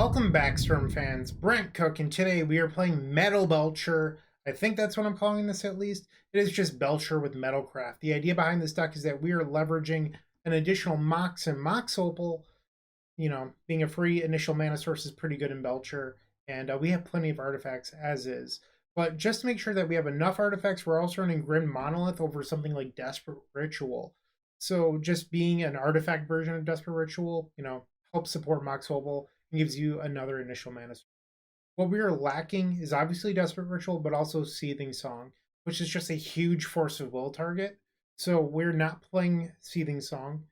Welcome back, Storm fans. Bryant Cook, and today we are playing Metal Belcher. I think that's what I'm calling this at least. It is just Belcher with Metalcraft. The idea behind this deck is that we are leveraging an additional Mox and Mox Opal. You know, being a free initial mana source is pretty good in Belcher, and we have plenty of artifacts as is. But just to make sure that we have enough artifacts, we're also running Grim Monolith over something like Desperate Ritual. So just being an artifact version of Desperate Ritual, helps support Mox Opal and gives you another initial mana. What we are lacking is obviously Desperate Ritual, but also Seething Song, which is just a huge force of will target. So we're not playing Seething Song.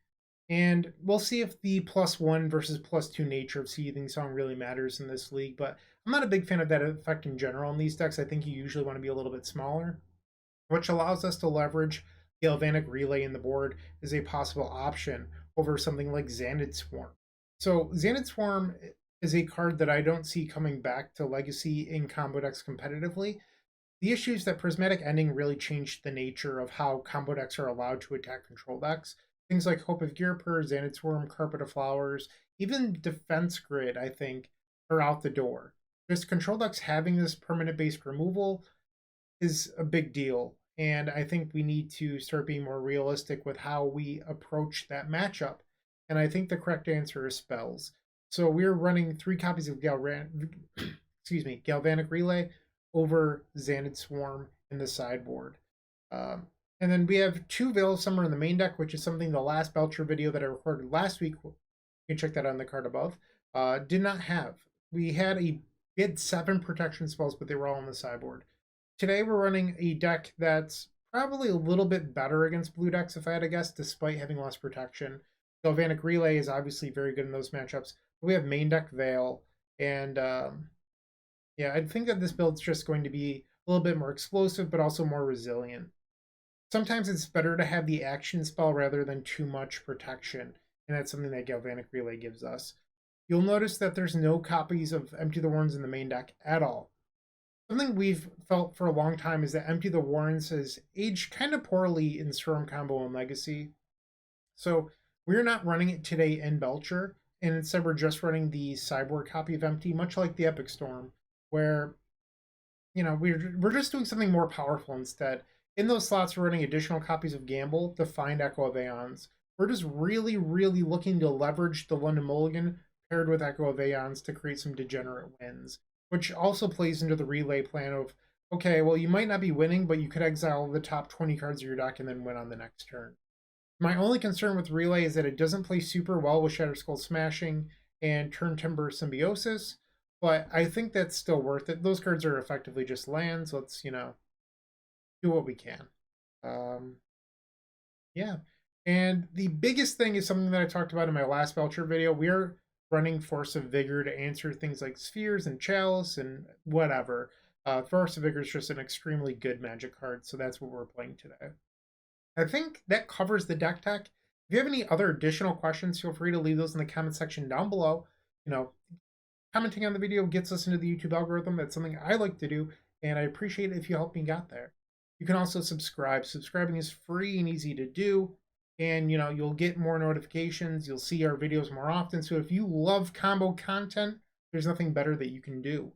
And we'll see if the +1 versus +2 nature of Seething Song really matters in this league, but I'm not a big fan of that effect in general in these decks. I think you usually want to be a little bit smaller, which allows us to leverage Galvanic Relay in the board as a possible option over something like Xanid Swarm. So Xanid Swarm is a card that I don't see coming back to Legacy in combo decks competitively. The issue is that Prismatic Ending really changed the nature of how combo decks are allowed to attack control decks. Things like Hope of Gearper, Xanid Swarm, Carpet of Flowers, even Defense Grid, I think, are out the door. Just control decks having this permanent-based removal is a big deal, and I think we need to start being more realistic with how we approach that matchup. And I think the correct answer is spells. So we're running 3 copies of Galvanic Relay over Xanid Swarm in the sideboard. And then we have 2 Veil of Summer in the main deck, which is something the last Belcher video that I recorded last week, you can check that on the card above, did not have. We had 7 protection spells, but they were all on the sideboard. Today we're running a deck that's probably a little bit better against blue decks, if I had to guess, despite having less protection. Galvanic Relay is obviously very good in those matchups. We have main deck Veil, and yeah, I think that this build's just going to be a little bit more explosive, but also more resilient. Sometimes it's better to have the action spell rather than too much protection, and that's something that Galvanic Relay gives us. You'll notice that there's no copies of Empty the Warrens in the main deck at all. Something we've felt for a long time is that Empty the Warrens has aged kind of poorly in Storm combo and Legacy. So we're not running it today in Belcher, and instead we're just running the sideboard copy of Empty, much like the Epic Storm, where, we're just doing something more powerful instead. In those slots, we're running additional copies of Gamble to find Echo of Aeons. We're just really, really looking to leverage the London Mulligan paired with Echo of Aeons to create some degenerate wins, which also plays into the relay plan of, okay, well, you might not be winning, but you could exile the top 20 cards of your deck and then win on the next turn. My only concern with Relay is that it doesn't play super well with Shatterskull Smashing and Turn Timber Symbiosis, but I think that's still worth it. Those cards are effectively just lands. Let's, do what we can. Yeah. And the biggest thing is something that I talked about in my last Belcher video. We're running Force of Vigor to answer things like Spheres and Chalice and whatever. Force of Vigor is just an extremely good Magic card, so that's what we're playing today. I think that covers the deck tech. If you have any other additional questions, feel free to leave those in the comment section down below. Commenting on the video gets us into the YouTube algorithm. That's something I like to do, and I appreciate it if you help me get there. You can also subscribe. Subscribing is free and easy to do, and you'll get more notifications. You'll see our videos more often. So if you love combo content, there's nothing better that you can do. You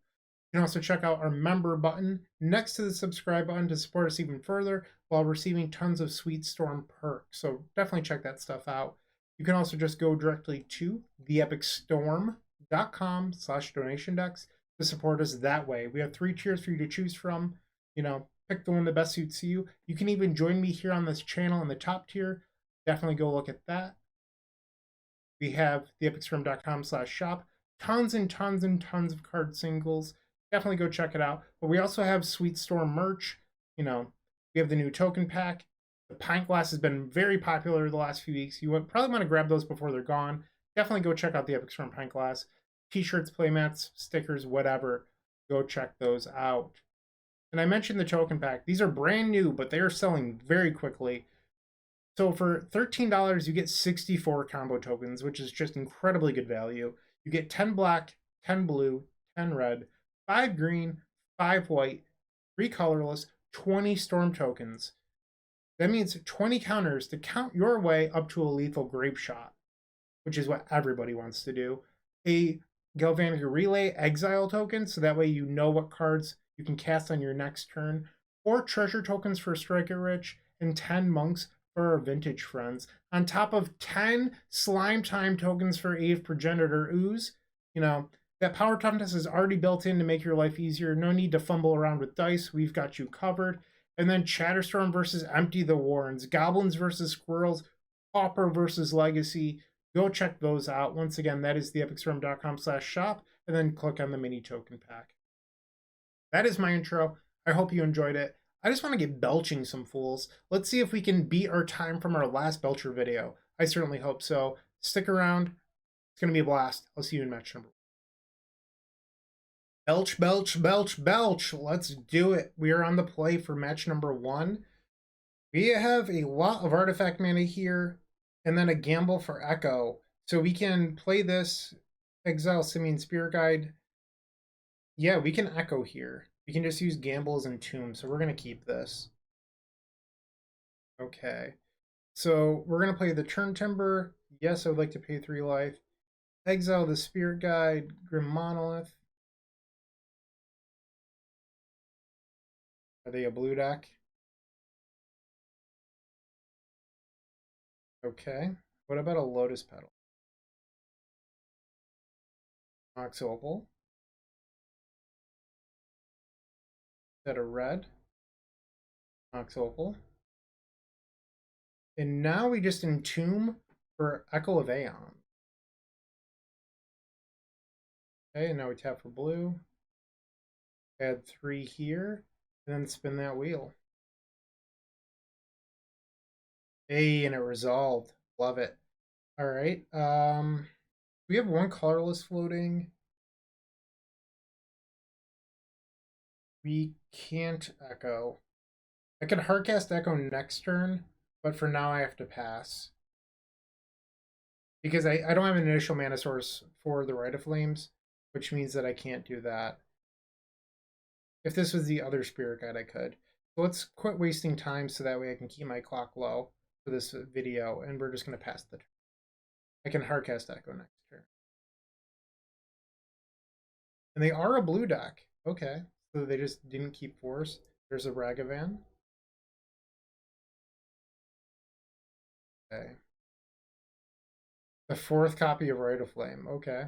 can also check out our member button next to the subscribe button to support us even further while receiving tons of sweet Storm perks. So definitely check that stuff out. You can also just go directly to theepicstorm.com/donation decks to support us that way. We have 3 tiers for you to choose from. Pick the one that best suits you. You can even join me here on this channel in the top tier. Definitely go look at that. We have theepicstorm.com/shop. Tons and tons and tons of card singles. Definitely go check it out. But we also have Sweet Storm merch. We have the new token pack. The pint glass has been very popular the last few weeks. You would probably want to grab those before they're gone. Definitely go check out the Epic Storm pint glass. T-shirts, playmats, stickers, whatever. Go check those out. And I mentioned the token pack. These are brand new, but they are selling very quickly. So for $13, you get 64 combo tokens, which is just incredibly good value. You get 10 black, 10 blue, 10 red, 5 green, 5 white, 3 colorless, 20 storm tokens. That means 20 counters to count your way up to a lethal grape shot, which is what everybody wants to do. A Galvanic Relay exile tokens, so that way you know what cards you can cast on your next turn. 4 treasure tokens for Strike It Rich, and 10 monks for our vintage friends. On top of 10 slime time tokens for Eve Progenitor Ooze. You know, that power toughness is already built in to make your life easier. No need to fumble around with dice. We've got you covered. And then Chatterstorm versus Empty the Warrens. Goblins versus Squirrels. Pauper versus Legacy. Go check those out. Once again, that is theepicstorm.com/shop. And then click on the mini token pack. That is my intro. I hope you enjoyed it. I just want to get belching some fools. Let's see if we can beat our time from our last Belcher video. I certainly hope so. Stick around. It's going to be a blast. I'll see you in match number 1. Belch, belch, belch, belch. Let's do it. We are on the play for match number 1. We have a lot of artifact mana here, and then a gamble for Echo. So we can play this, exile Simian Spirit Guide. Yeah, we can Echo here. We can just use gambles and tomb, so we're going to keep this. Okay. So we're going to play the Turn Timber. Yes, I would like to pay 3 life. Exile the Spirit Guide, Grim Monolith. Are they a blue deck? Okay. What about a Lotus Petal? Mox Opal. Is that a red? Mox Opal. And now we just entomb for Echo of Aeon. Okay, and now we tap for blue. Add 3 here, and then spin that wheel. Hey, and it resolved. Love it. All right. We have 1 colorless floating. We can't Echo. I could hardcast Echo next turn, but for now I have to pass. Because I don't have an initial mana source for the Rite of Flames, which means that I can't do that. If this was the other Spirit Guide, I could. So let's quit wasting time so that way I can keep my clock low for this video, and we're just going to pass the turn. I can hardcast Echo next turn. And they are a blue deck. Okay. So they just didn't keep force. There's a Ragavan. Okay. The 4th copy of Rite of Flame. Okay.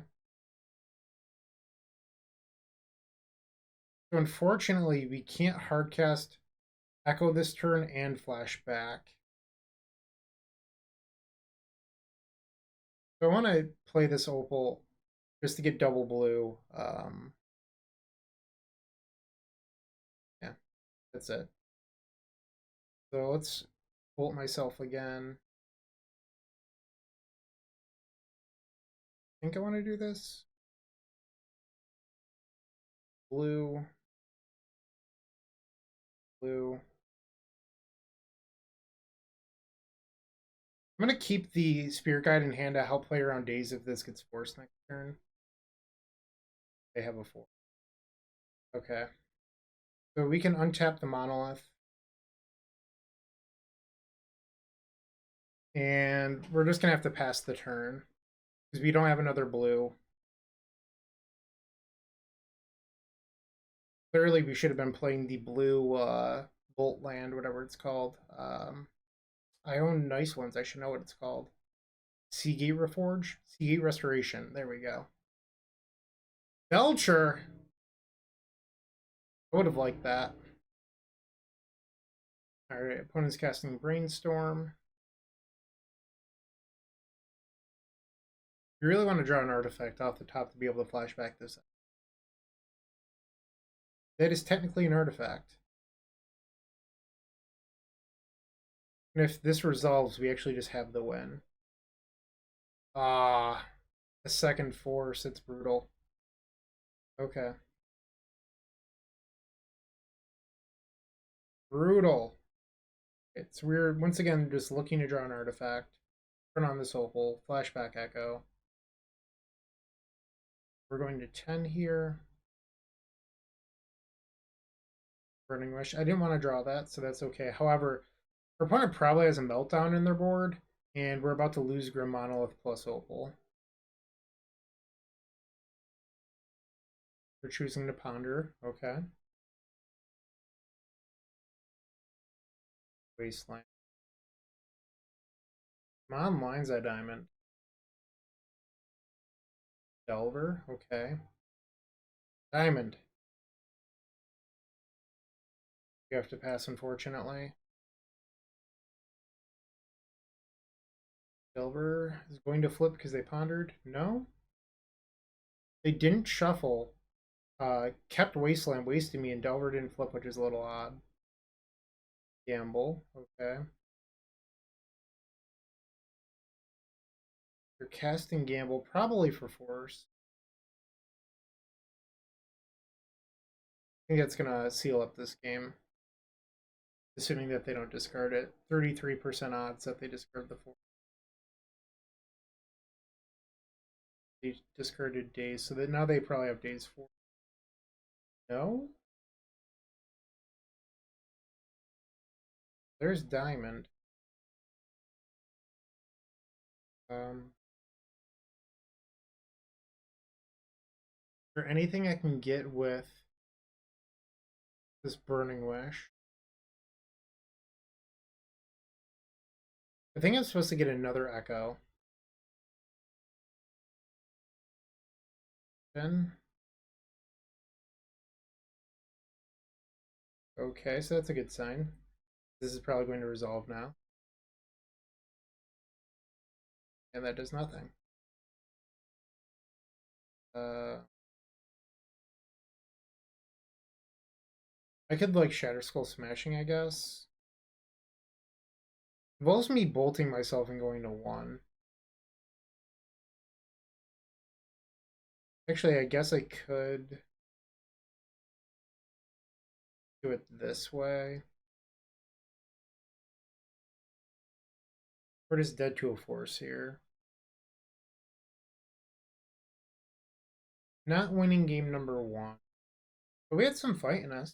So unfortunately, we can't hardcast Echo this turn and flashback. So I want to play this Opal just to get double blue. Yeah, that's it. So let's bolt myself again. I think I want to do this. Blue. Blue. I'm going to keep the Spirit Guide in hand to help play around Days if this gets forced next turn. They have a 4. Okay. So we can untap the Monolith. And we're just going to have to pass the turn. Because we don't have another blue. Clearly, we should have been playing the blue Bolt Land, whatever it's called. I own nice ones. I should know what it's called. Seagate Reforge? Seagate Restoration. There we go. Belcher! I would have liked that. Alright, opponent's casting Brainstorm. You really want to draw an artifact off the top to be able to flashback this. That is technically an artifact. And if this resolves, we actually just have the win. Ah, a second force. It's brutal. Okay. Brutal. It's weird. Once again, just looking to draw an artifact. Turn on this Opal. Flashback Echo. We're going to 10 here. Burning Wish. I didn't want to draw that, so that's okay. However, our opponent probably has a Meltdown in their board, and we're about to lose Grim Monolith plus Opal. We're choosing to ponder. Okay. Wasteland. Come on, Lion's Eye Diamond. Delver. Okay. Diamond. You have to pass, unfortunately. Delver is going to flip because they pondered. No? They didn't shuffle. Kept Wasteland wasting me, and Delver didn't flip, which is a little odd. Gamble. Okay. You're casting Gamble, probably for force. I think that's going to seal up this game. Assuming that they don't discard it. 33% odds that they discard the force. They discarded days, so that now they probably have days 4. No? There's Diamond. Is there anything I can get with this Burning Wish? I think I'm supposed to get another Echo. 10. Okay, so that's a good sign. This is probably going to resolve now. And that does nothing. I could like Shatter Skull Smashing, I guess. Involves me bolting myself and going to 1. Actually, I guess I could do it this way. We're just dead to a force here. Not winning game number 1. But we had some fight in us.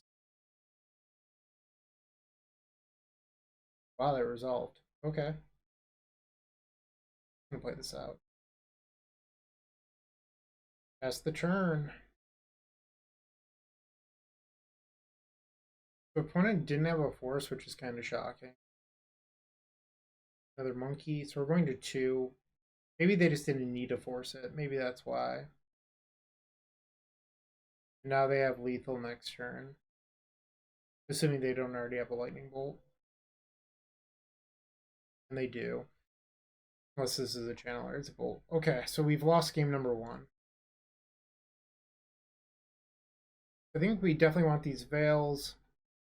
Wow, that resolved. Okay. I'm gonna play this out. That's the turn. The opponent didn't have a force, which is kind of shocking. Another monkey. So we're going to 2. Maybe they just didn't need to force it. Maybe that's why. Now they have lethal next turn. Assuming they don't already have a lightning bolt. And they do. Unless this is a channeler, it's a bolt. Okay, so we've lost game number 1. I think we definitely want these Veils.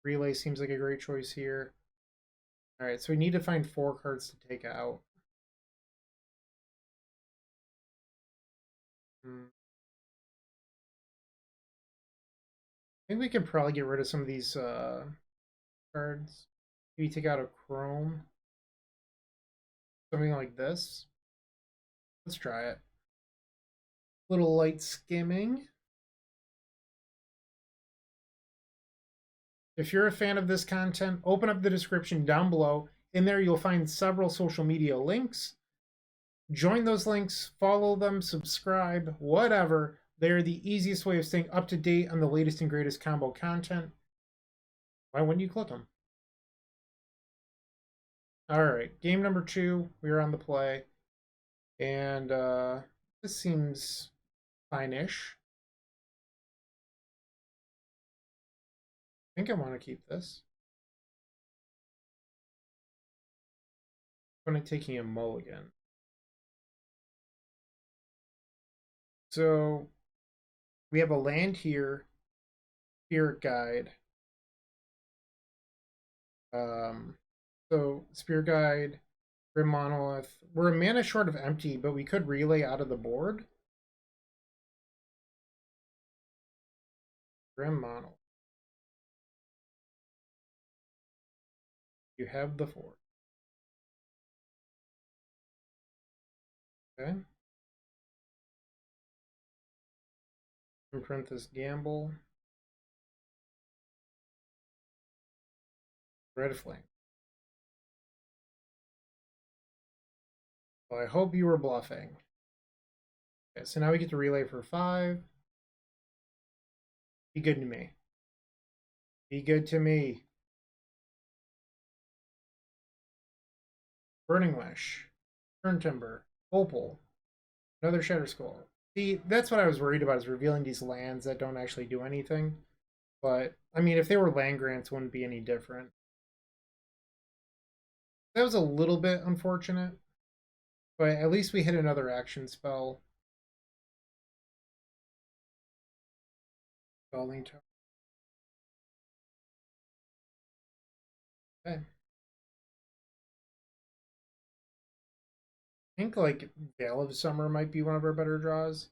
Relay seems like a great choice here. Alright, so we need to find 4 cards to take out. I think we can probably get rid of some of these cards. Maybe take out a Chrome. Something like this. Let's try it. Little light skimming. If you're a fan of this content, open up the description down below. In there, you'll find several social media links. Join those links, follow them, subscribe, whatever. They're the easiest way of staying up to date on the latest and greatest combo content. Why wouldn't you click them? All right, game number 2. We are on the play. And this seems fine-ish. I think I want to keep this. I'm going to take a mulligan. So we have a land here, Spirit Guide. So Spirit Guide, Grim Monolith. We're a mana short of empty, but we could relay out of the board. Grim Monolith. You have the 4. Okay. Imprint this Gamble. Rite of Flame. Well, I hope you were bluffing. Okay, so now we get to relay for 5. Be good to me. Be good to me. Burning Wish. Turn Timber. Opal. Another Shatter Skull. See, that's what I was worried about, is revealing these lands that don't actually do anything. But, I mean, if they were land grants, it wouldn't be any different. That was a little bit unfortunate. But at least we hit another action spell. Scalding Tower. Okay. I think, like, Veil of Summer might be one of our better draws.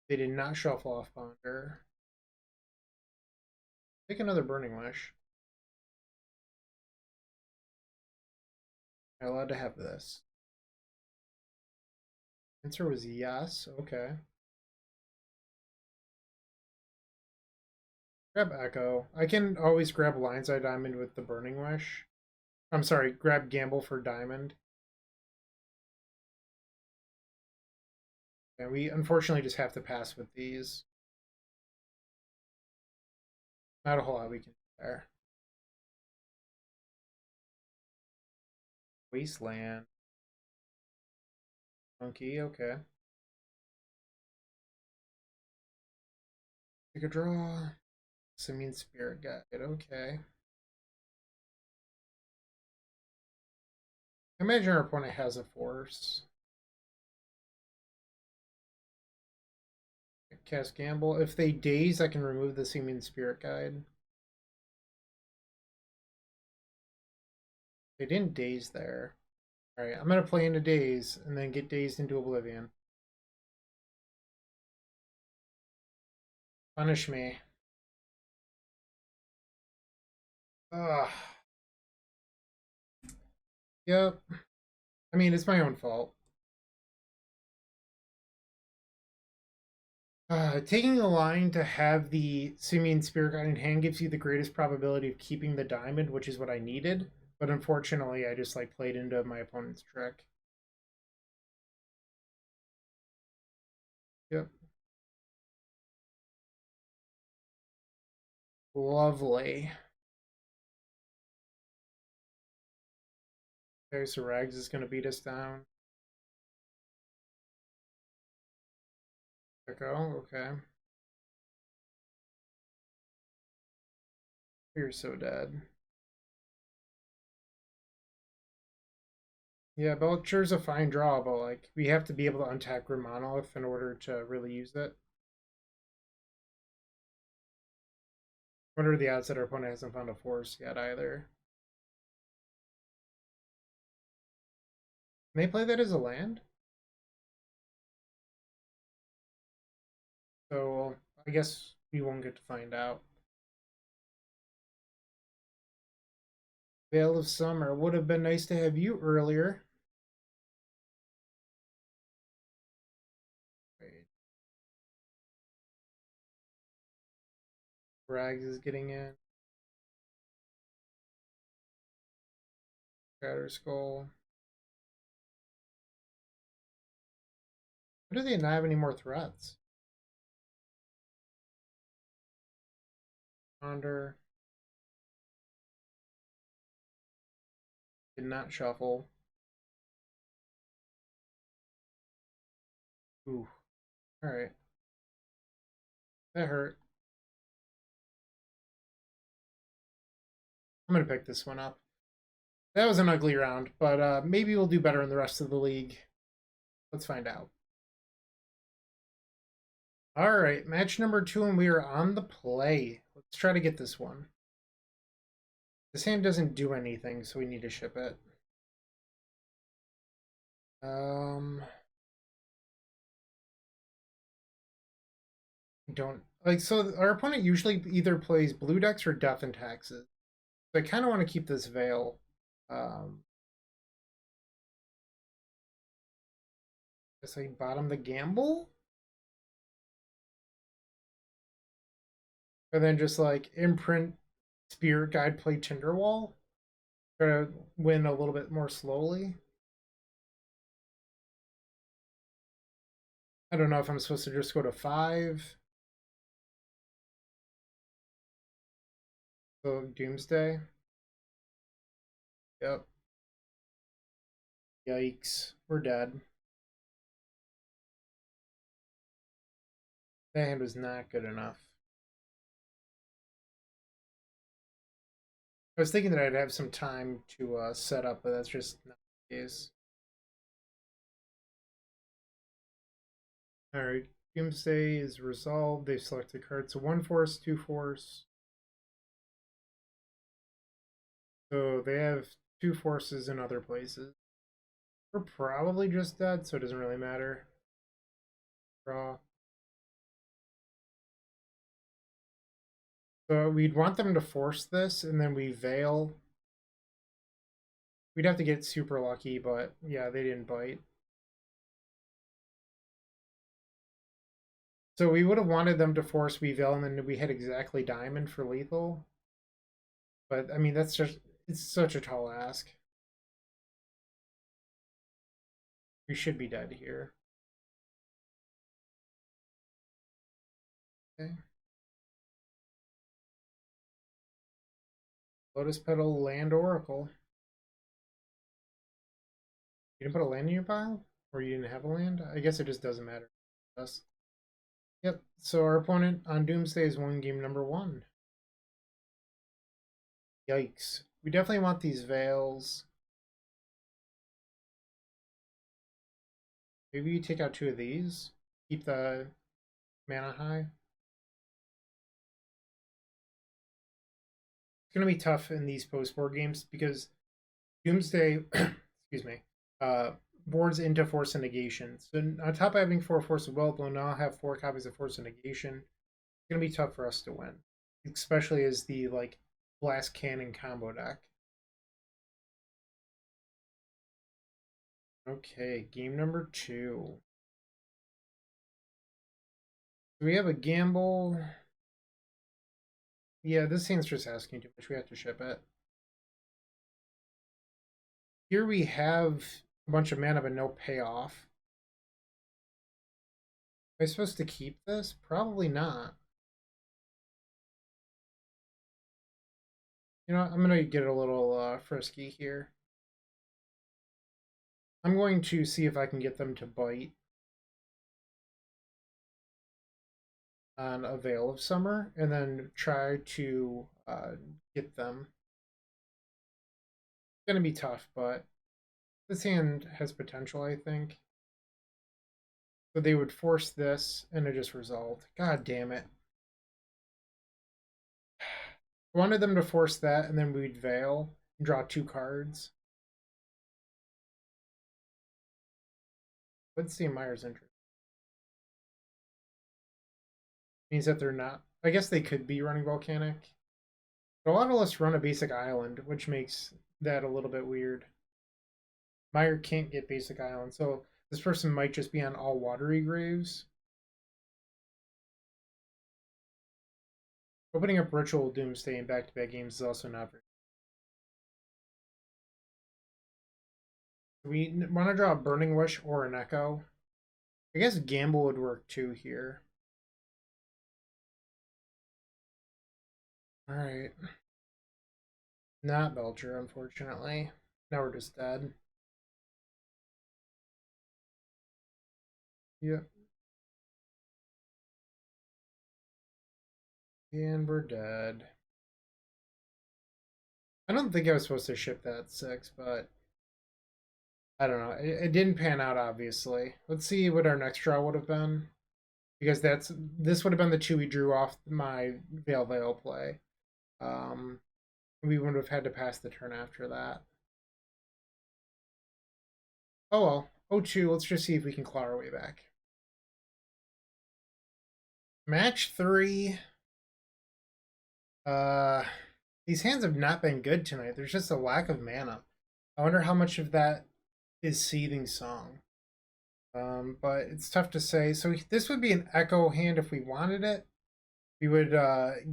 They did not shuffle off Ponder. Take another Burning Wish. Am I allowed to have this? Answer was yes. Okay. Grab Echo. I can always grab Lion's Eye Diamond with the Burning Wish. I'm sorry, grab Gamble for Diamond. And we unfortunately just have to pass with these. Not a whole lot we can do there. Wasteland. Monkey, okay. Take a draw. Simian Spirit Guide, okay. I imagine our opponent has a force. Cast Gamble. If they daze, I can remove the Simian Spirit Guide. They didn't daze there. Alright, I'm going to play into daze and then get dazed into oblivion. Punish me. Ugh. Yep. I mean, it's my own fault. Taking the line to have the Simian Spirit Guide in hand gives you the greatest probability of keeping the diamond, which is what I needed. But unfortunately, I just like played into my opponent's trick. Yep. Lovely. Okay, so Rags is going to beat us down. Echo, okay. You're so dead. Yeah, Belcher's a fine draw, but like we have to be able to untap Monolith in order to really use it. What are the odds that our opponent hasn't found a force yet either? Can they play that as a land? So I guess we won't get to find out. Veil of Summer. Would have been nice to have you earlier. Wait. Rags is getting in. Shatter Skull. Why do they not have any more threats? Ponder. Did not shuffle. Ooh. Alright. That hurt. I'm going to pick this one up. That was an ugly round, but maybe we'll do better in the rest of the league. Let's find out. Alright, match number 2, and we are on the play. Let's try to get this one. This hand doesn't do anything, so we need to ship it. Don't like, so our opponent usually either plays blue decks or death and taxes. So I kind of want to keep this Veil. Guess I bottom the gamble, and then just like imprint Spirit Guide, play Tinderwall, try to win a little bit more slowly. I don't know if I'm supposed to just go to 5. So Doomsday. Yep. Yikes. We're dead. That hand was not good enough. I was thinking that I'd have some time to set up, but that's just not the case. Alright, Doomsday is resolved. They've selected cards. So 1 force, 2 force. So they have 2 forces in other places. We're probably just dead, so it doesn't really matter. Draw. So we'd want them to force this, and then we veil. We'd have to get super lucky, but yeah, they didn't bite. So we would have wanted them to force we veil, and then we hit exactly diamond for lethal. But I mean, that's just, it's such a tall ask. We should be dead here. Okay. Lotus Petal, Land Oracle. You didn't put a land in your pile? Or you didn't have a land? I guess it just doesn't matter to us. Yep, so our opponent on Doomsday is won game number 1. Yikes. We definitely want these veils. Maybe you take out 2 of these. Keep the mana high. It's going to be tough in these post-board games because Doomsday, excuse me, boards into Force of Negation. So on top of having 4 Force of Will, we'll now have 4 copies of Force of Negation. It's going to be tough for us to win, especially as the like Blast Cannon combo deck. Okay, game number 2. We have a gamble. Yeah, this hand's just asking too much. We have to ship it. Here we have a bunch of mana but no payoff. Am I supposed to keep this? Probably not. You know, I'm going to get a little frisky here. I'm going to see if I can get them to bite on a Veil of Summer and then try to get them. It's going to be tough, but this hand has potential, I think. So they would force this and it just resolved. God damn it. I wanted them to force that and then we'd Veil and draw 2 cards. Let's see Myers' interest. Means that they're not. I guess they could be running Volcanic. But a lot of us run a basic island, which makes that a little bit weird. Meyer can't get basic island, so this person might just be on all watery graves. Opening up Ritual Doomsday in back-to-back games is also not very. We want to draw a Burning Wish or an Echo. I guess Gamble would work too here. Alright. Not Belcher, unfortunately. Now we're just dead. Yep. And we're dead. I don't think I was supposed to ship that 6, but I don't know. It didn't pan out, obviously. Let's see what our next draw would have been. Because this would have been the 2 we drew off my Veil play. We would have had to pass the turn after that. Oh well. 0-2, let's just see if we can claw our way back. Match 3. These hands have not been good tonight. There's just a lack of mana. I wonder how much of that is Seething Song. But it's tough to say. So this would be an Echo hand if we wanted it. We would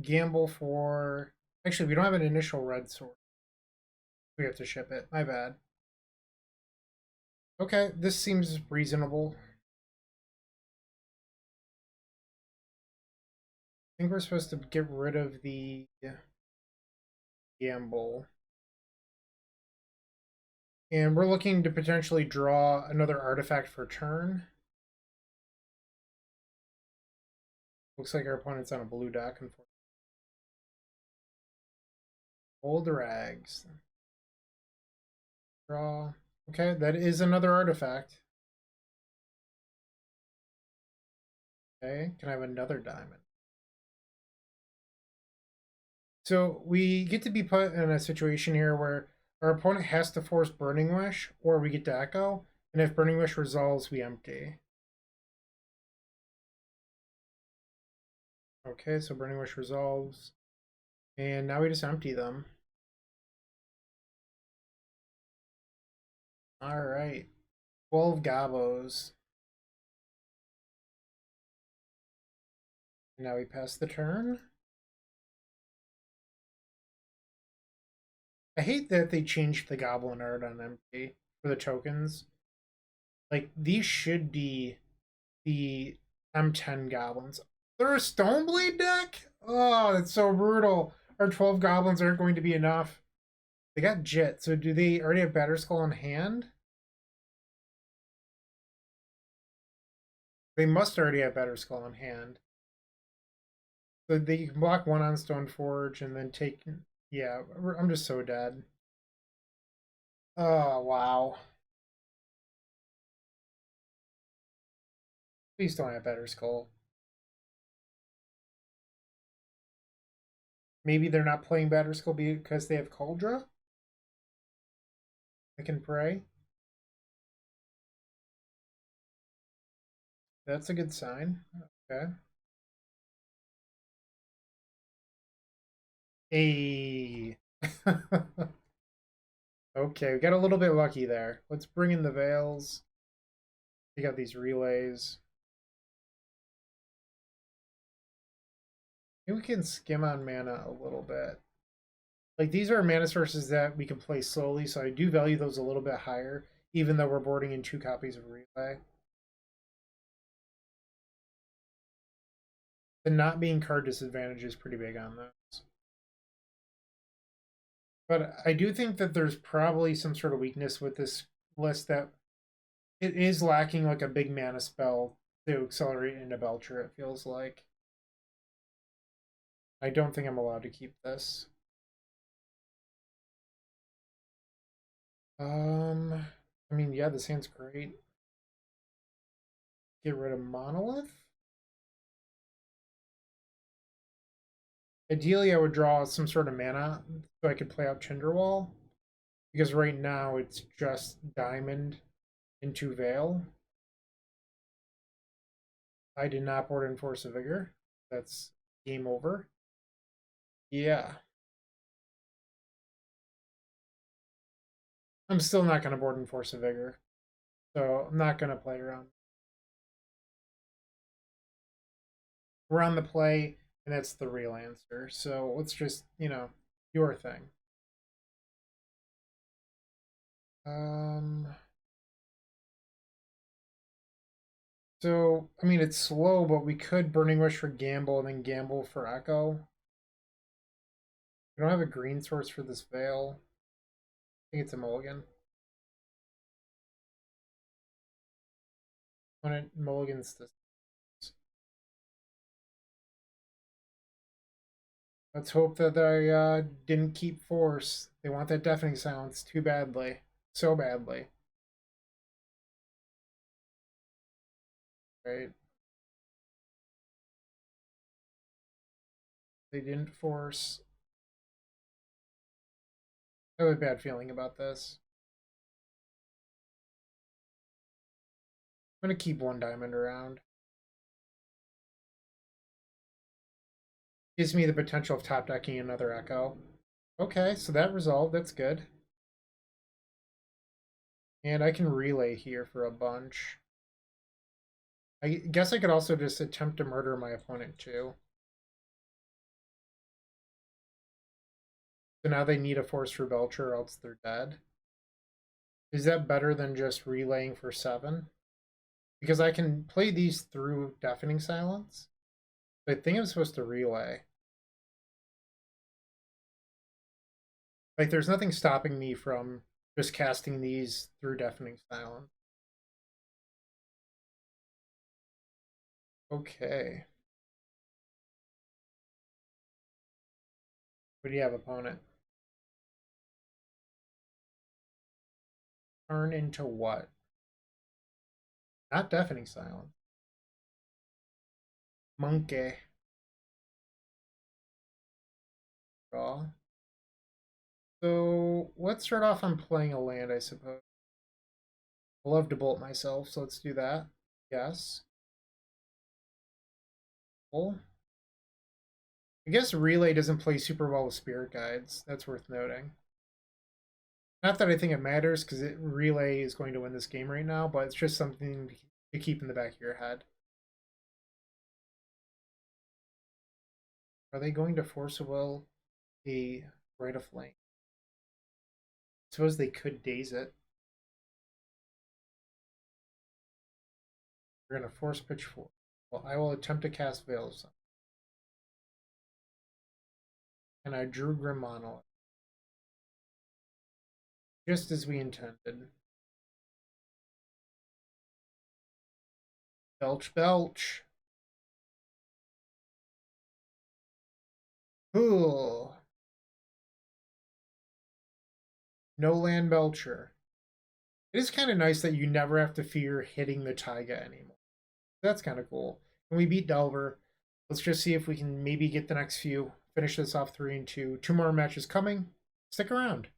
gamble for... Actually, we don't have an initial red sword. We have to ship it. My bad. Okay, this seems reasonable. I think we're supposed to get rid of the gamble. And we're looking to potentially draw another artifact for turn. Looks like our opponent's on a blue deck. Old rags. Draw. Okay, that is another artifact. Okay, can I have another diamond? So we get to be put in a situation here where our opponent has to force Burning Wish, or we get to echo. And if Burning Wish resolves, we empty. Okay, so Burning Wish resolves. And now we just empty them. Alright. 12 gobos. Now we pass the turn. I hate that they changed the goblin art on empty for the tokens. Like, these should be the M10 goblins. They're a Stoneblade deck? Oh, that's so brutal. Our 12 goblins aren't going to be enough. They got Jit, so do they already have Batterskull in hand? They must already have Batterskull in hand. So they can block one on Stoneforge and then take... Yeah, I'm just so dead. Oh, wow. Please don't have Batterskull. Maybe they're not playing Batterskull because they have Cauldra? I can pray. That's a good sign. Okay. Hey. Okay, we got a little bit lucky there. Let's bring in the Veils. We got these relays. Maybe we can skim on mana a little bit. Like, these are mana sources that we can play slowly, so I do value those a little bit higher, even though we're boarding in 2 copies of Relay. The not being card disadvantage is pretty big on those. But I do think that there's probably some sort of weakness with this list that it is lacking like a big mana spell to accelerate into Belcher, it feels like. I don't think I'm allowed to keep this. I mean, yeah, this hand's great. Get rid of Monolith. Ideally, I would draw some sort of mana so I could play out Tinderwall. Because right now, it's just Diamond into Veil. I did not board in Force of Vigor. That's game over. Yeah. I'm still not going to board in Force of Vigor. So I'm not going to play around. We're on the play, and that's the real answer. So let's just, you know, do our thing. So, I mean, it's slow, but we could Burning Wish for Gamble and then Gamble for Echo. We don't have a green source for this Veil. I think it's a Mulligan. When it mulligans this. Let's hope that I didn't keep Force. They want that Deafening Silence too badly. So badly. Right? They didn't Force. I have a bad feeling about this. I'm going to keep 1 diamond around. Gives me the potential of top decking another Echo. Okay, so that resolved. That's good. And I can relay here for a bunch. I guess I could also just attempt to murder my opponent too. So now they need a Force for Belcher or else they're dead. Is that better than just relaying for 7? Because I can play these through Deafening Silence. I think I'm supposed to relay. Like, there's nothing stopping me from just casting these through Deafening Silence. Okay. What do you have, opponent? Turn into what? Not Deafening Silence. Monkey. Draw. So let's start off on playing a land, I suppose. I love to bolt myself, so let's do that. Yes. Cool. I guess Relay doesn't play super well with Spirit Guides. That's worth noting. Not that I think it matters, because Relay is going to win this game right now, but it's just something to keep in the back of your head. Are they going to force a will a Rite of Flame? I suppose they could daze it. We're going to force Pitchfork. Well, I will attempt to cast Veil of Sun. And I drew Grim Monolith. Just as we intended. Belch, belch. Cool. No land Belcher. It is kind of nice that you never have to fear hitting the Taiga anymore. That's kind of cool. When we beat Delver, let's just see if we can maybe get the next few. Finish this off 3-2. 2 more matches coming. Stick around.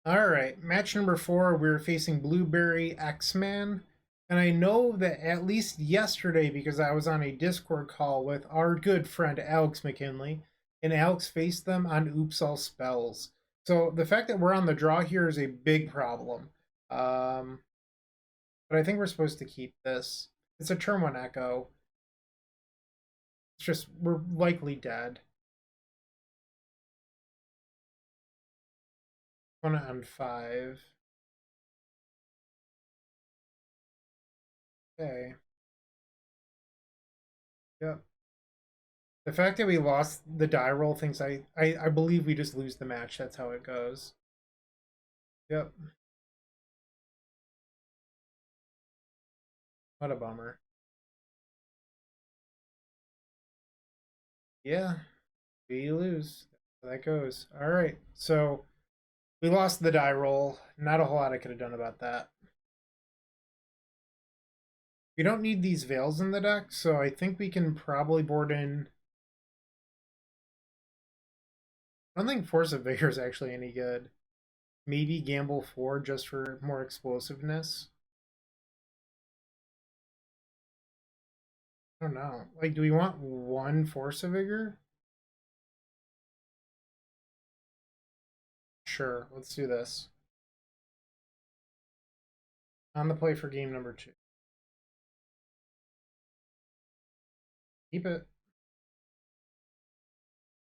Alright, match number 4, we're facing Blueberry X-Man. And I know that at least yesterday, because I was on a Discord call with our good friend Alex McKinley, and Alex faced them on Oops All Spells. So the fact that we're on the draw here is a big problem. But I think we're supposed to keep this. It's a turn 1 Echo. It's just, we're likely dead. On 5. Okay. Yep. The fact that we lost the die roll thinks I believe we just lose the match. That's how it goes. Yep. What a bummer. Yeah. We lose. That goes. All right. So we lost the die roll. Not a whole lot I could have done about that. We don't need these Veils in the deck, so I think we can probably board in. I don't think Force of Vigor is actually any good. Maybe Gamble 4 just for more explosiveness. I don't know. Like, do we want 1 Force of Vigor? Sure, let's do this. On the play for game number 2. Keep it.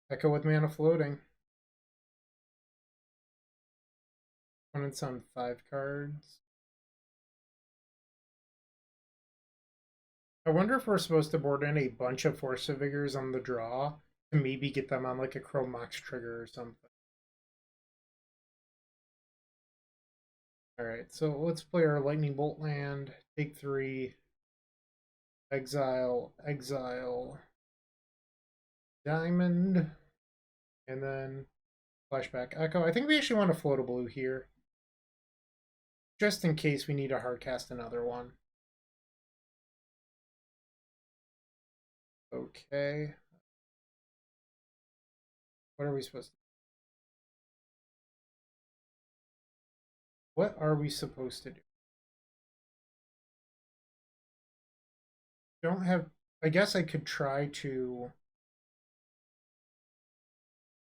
Echo with Mana Floating. Opponent's on 5 cards. I wonder if we're supposed to board in a bunch of Force of Vigors on the draw to maybe get them on like a Chrome Mox trigger or something. Alright, so let's play our Lightning Bolt land. Take 3. Exile, exile. Diamond. And then flashback Echo. I think we actually want to float a blue here. Just in case we need to hardcast another one. Okay. What are we supposed to do? What are we supposed to do? Don't have... I guess I could try to...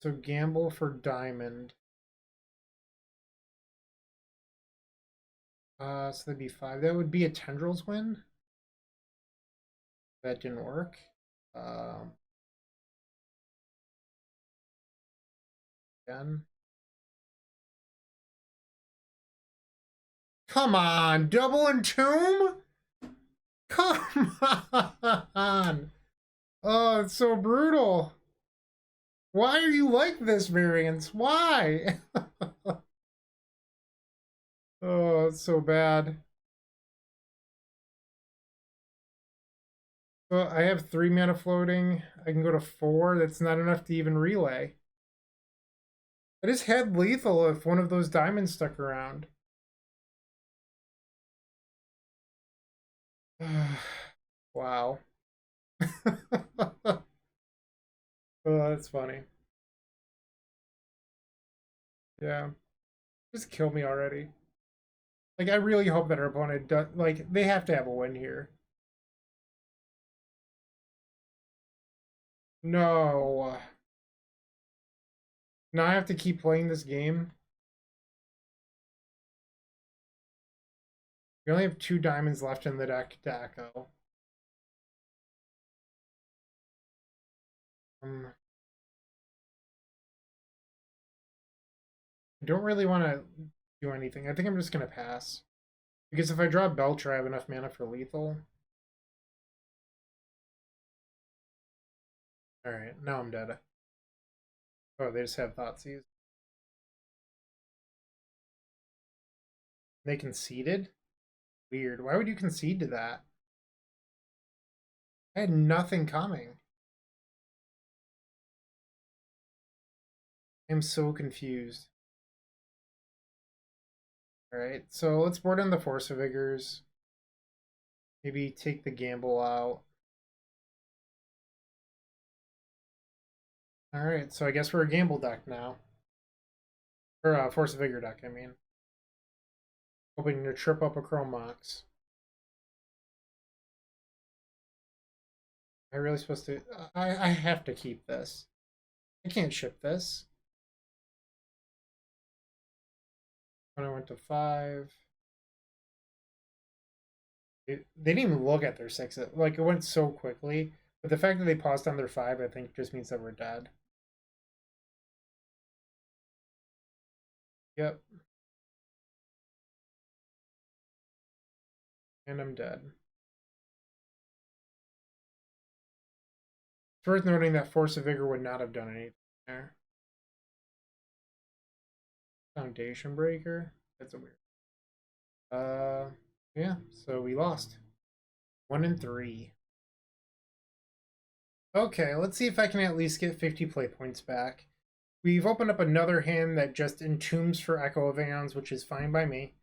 So gamble for diamond. So that'd be 5. That would be a Tendrils win. That didn't work. Again. Come on, double entomb? Come on. Oh, it's so brutal. Why are you like this, Variance? Why? Oh, it's so bad. So I have 3 mana floating. I can go to 4. That's not enough to even relay. I just had lethal if one of those diamonds stuck around. Wow. Oh, that's funny. Yeah. Just kill me already. Like, I really hope that our opponent does. Like, they have to have a win here. No. Now I have to keep playing this game. We only have 2 diamonds left in the deck to echo. I don't really want to do anything. I think I'm just going to pass. Because if I draw Belcher, I have enough mana for lethal. Alright, now I'm dead. Oh, they just have Thoughtseize. They conceded? Weird. Why would you concede to that? I had nothing coming. I'm so confused. Alright, so let's board in the Force of Vigors. Maybe take the gamble out. Alright, so I guess we're a gamble deck now. Or a Force of Vigor deck, I mean. Hoping to trip up a Chrome Mox. Am I really supposed to? I have to keep this. I can't ship this. When I went to 5. They didn't even look at their 6. Like, it went so quickly. But the fact that they paused on their 5, I think, just means that we're dead. Yep. And I'm dead. It's worth noting that Force of Vigor would not have done anything there. Foundation Breaker? That's a weird. Yeah, so we lost. 1 and 3. Okay, let's see if I can at least get 50 play points back. We've opened up another hand that just entombs for Echo of Aeons, which is fine by me.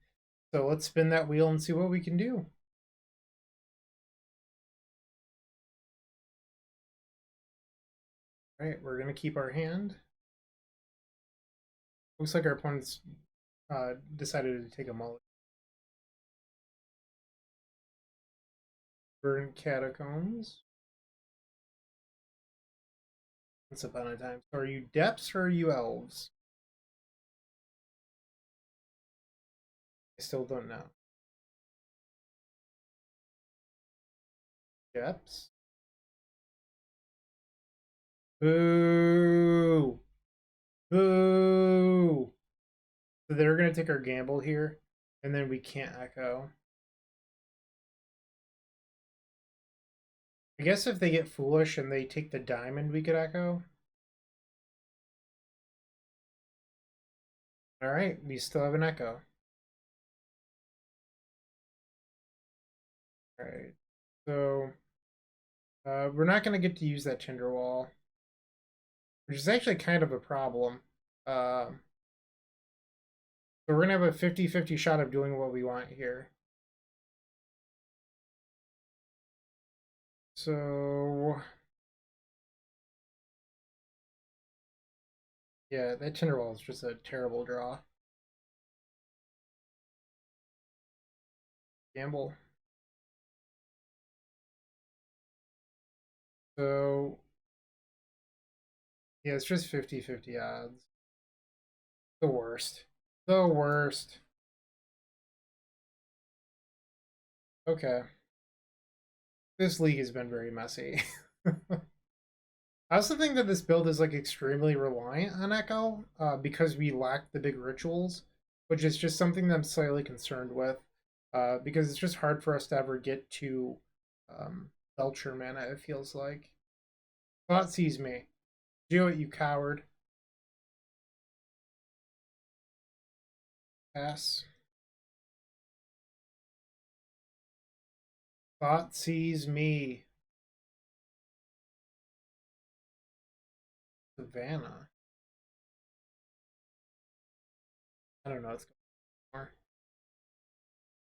So let's spin that wheel and see what we can do. All right, we're going to keep our hand. Looks like our opponent's decided to take a mulligan. Burn Catacombs. Once upon a time. So are you depths or are you elves? I still don't know. Depths? Boo! Boo! So they're going to take our gamble here, and then we can't echo. I guess if they get foolish and they take the diamond, we could echo. Alright, we still have an echo. Alright, so we're not going to get to use that Tinderwall, which is actually kind of a problem. So we're going to have a 50-50 shot of doing what we want here. So yeah, that Tinderwall is just a terrible draw. Gamble. So yeah, it's just 50-50 odds. The worst. The worst. Okay. This league has been very messy. I also think that this build is like extremely reliant on Echo because we lack the big rituals, which is just something that I'm slightly concerned with because it's just hard for us to ever get to Belcher mana, it feels like. Thought sees me. Do it, you coward. Pass. Thought sees me. Savannah. I don't know. Let's go more.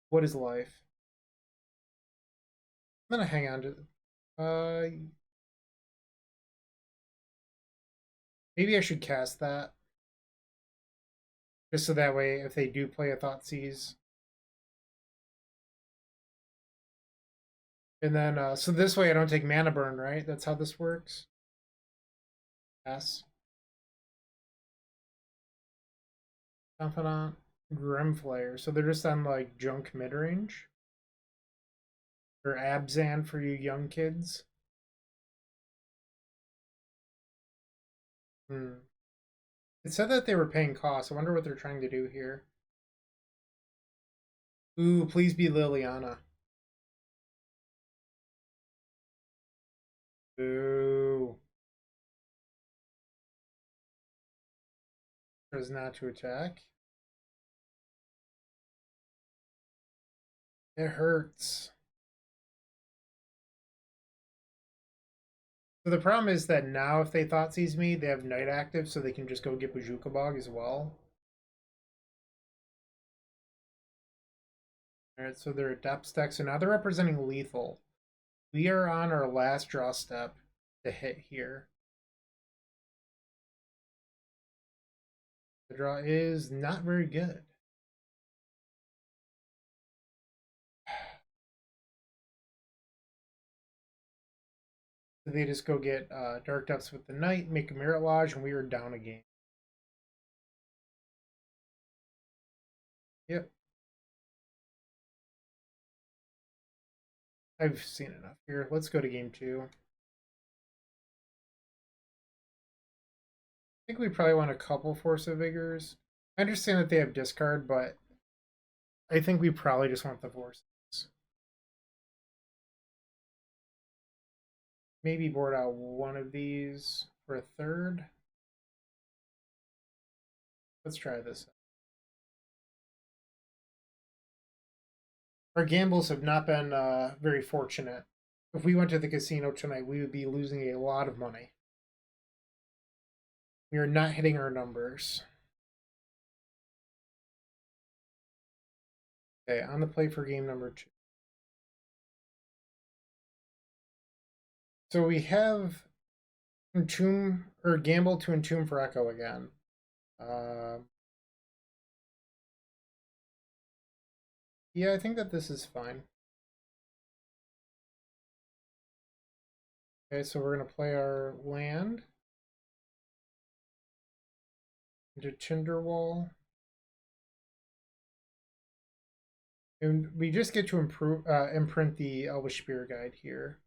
What is life? I'm gonna hang on to. Maybe I should cast that, just so that way, if they do play a Thoughtseize, and then so this way I don't take mana burn, right? That's how this works. Pass. Confidant, Grimflayer. So they're just on like junk mid range. Or Abzan for you young kids. It said that they were paying costs. I wonder what they're trying to do here. Ooh, please be Liliana. Ooh. Is not to attack. It hurts. So the problem is that now if they Thoughtseize me, they have Night active, so they can just go get Bojuka Bog as well. Alright, so they're a depth deck, so now they're representing lethal. We are on our last draw step to hit here. The draw is not very good. So they just go get Dark Depths with the Knight, make a Merit Lodge, and we are down a game. Yep. I've seen enough here. Let's go to game 2. I think we probably want a couple Force of Vigors. I understand that they have discard, but I think we probably just want the Forces. Maybe board out one of these for a third. Let's try this. Our gambles have not been very fortunate. If we went to the casino tonight, we would be losing a lot of money. We are not hitting our numbers. Okay, on the play for game number 2. So we have Entomb or gamble to Entomb for Echo again. Yeah, I think that this is fine. Okay, so we're going to play our land into Tinderwall. And we just get to imprint the Elvish Spear Guide here.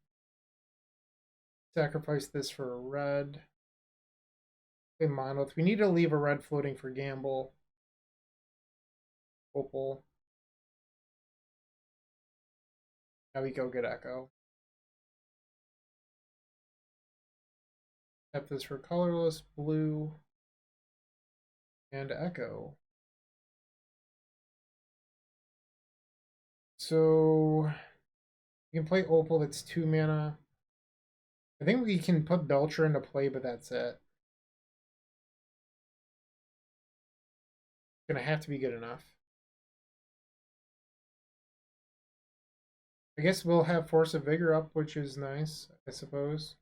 Sacrifice this for a red. Play Monolith. We need to leave a red floating for gamble. Opal. Now we go get Echo. Tap this for colorless, blue, and Echo. So we can play Opal, that's 2 mana. I think we can put Belcher into play, but that's it. It's gonna have to be good enough. I guess we'll have Force of Vigor up, which is nice, I suppose.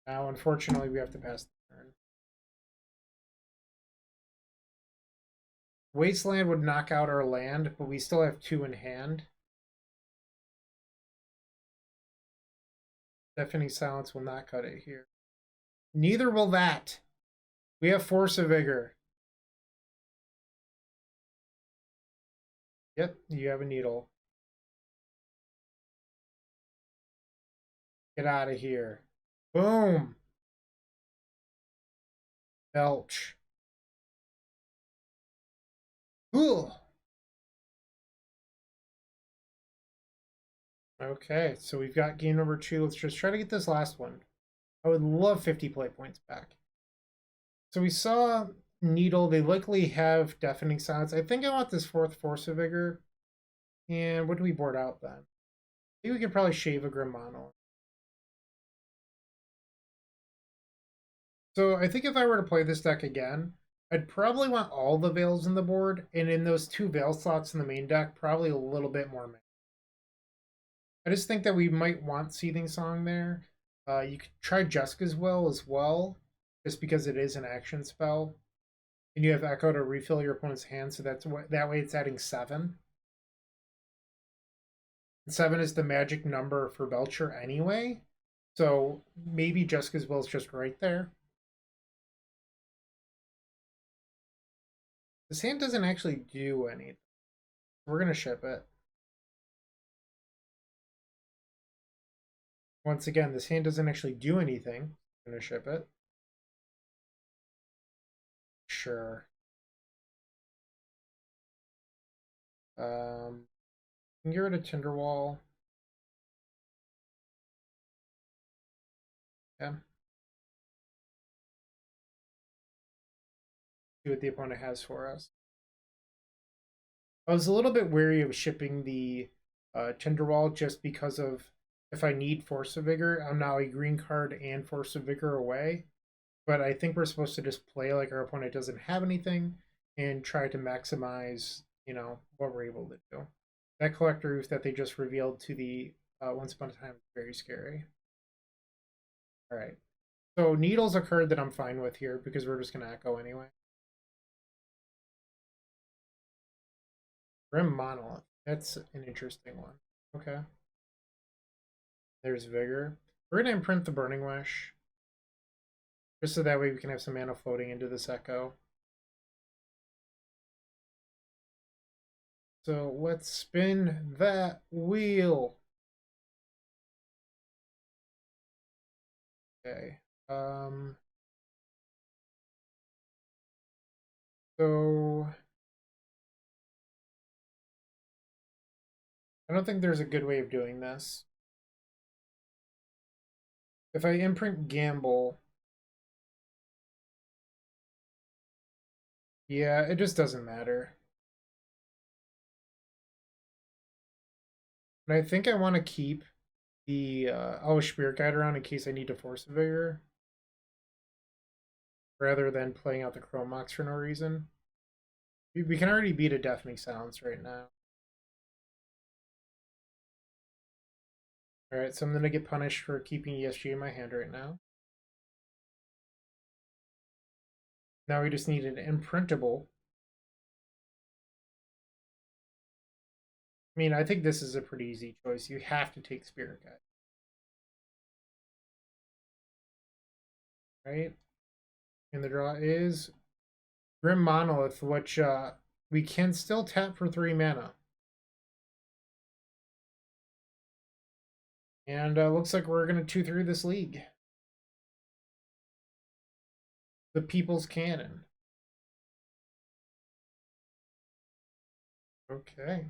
Now, unfortunately, we have to pass the turn. Wasteland would knock out our land, but we still have 2 in hand. Deafening Silence will not cut it here. Neither will that. We have Force of Vigor. Yep, you have a needle. Get out of here. Boom. Belch. Cool. Okay, so we've got game number 2. Let's just try to get this last one. I would love 50 play points back. So we saw Needle. They likely have Deafening Silence. I think I want this 4th Force of Vigor. And what do we board out then? I think we could probably shave a Grim Monolith. So I think if I were to play this deck again, I'd probably want all the Veils in the board, and in those 2 Veil slots in the main deck, probably a little bit more mana. I just think that we might want Seething Song there. You could try Jessica's Will as well, just because it is an action spell. And you have Echo to refill your opponent's hand, so that way it's adding 7. 7 is the magic number for Belcher anyway, so maybe Jessica's Will is just right there. This hand doesn't actually do anything. We're going to ship it. Once again, this hand doesn't actually do anything. I'm going to ship it. Sure. Can get rid of Tinderwall. Yeah. See what the opponent has for us. I was a little bit wary of shipping the Tinderwall just because of if I need Force of Vigor, I'm now a green card and Force of Vigor away. But I think we're supposed to just play like our opponent doesn't have anything and try to maximize, what we're able to do. That Collector Roof that they just revealed to the Once Upon a Time is very scary. All right. So Needle's a card that I'm fine with here because we're just going to Echo anyway. Grim Monolith. That's an interesting one. Okay. There's Vigor. We're going to imprint the Burning Wish. Just so that way we can have some mana floating into this Echo. So let's spin that wheel. Okay. So I don't think there's a good way of doing this. If I imprint Gamble, yeah, it just doesn't matter. But I think I want to keep the Elvish Spirit Guide around in case I need to Force a Vigor, rather than playing out the Chrome Mox for no reason. We can already beat a Deafening Silence right now. Alright, so I'm going to get punished for keeping ESG in my hand right now. Now we just need an imprintable. I mean, I think this is a pretty easy choice. You have to take Spirit Guide. Right? And the draw is Grim Monolith, which we can still tap for 3 mana. And looks like we're going to 2-3 this league. The People's Cannon. Okay.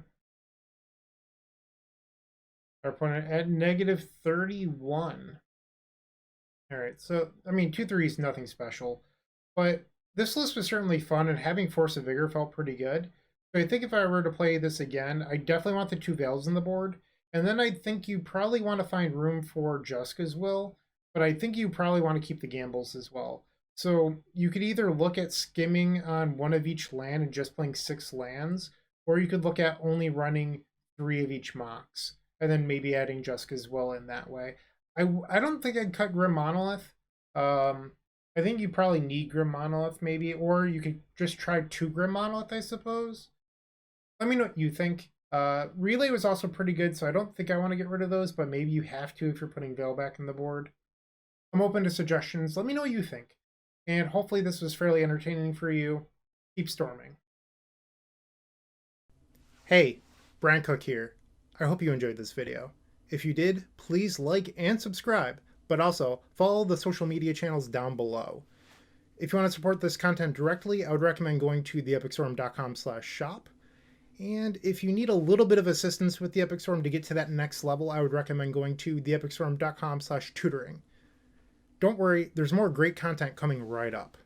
Our opponent at negative 31. Alright, so, I mean, 2-3 is nothing special. But this list was certainly fun, and having Force of Vigor felt pretty good. So I think if I were to play this again, I definitely want the 2 Veils on the board. And then I think you probably want to find room for Jessica's Will, but I think you probably want to keep the Gambles as well. So you could either look at skimming on 1 of each land and just playing 6 lands, or you could look at only running 3 of each Mox, and then maybe adding Jessica's Will in that way. I don't think I'd cut Grim Monolith. I think you probably need Grim Monolith maybe, or you could just try 2 Grim Monolith, I suppose. Let me know what you think. Relay was also pretty good, so I don't think I want to get rid of those, but maybe you have to if you're putting Veil back in the board. I'm open to suggestions. Let me know what you think. And hopefully this was fairly entertaining for you. Keep storming. Hey, Bryant Cook here. I hope you enjoyed this video. If you did, please like and subscribe, but also follow the social media channels down below. If you want to support this content directly, I would recommend going to theepicstorm.com/shop. And if you need a little bit of assistance with the Epic Storm to get to that next level, I would recommend going to theepicstorm.com/tutoring. Don't worry, there's more great content coming right up.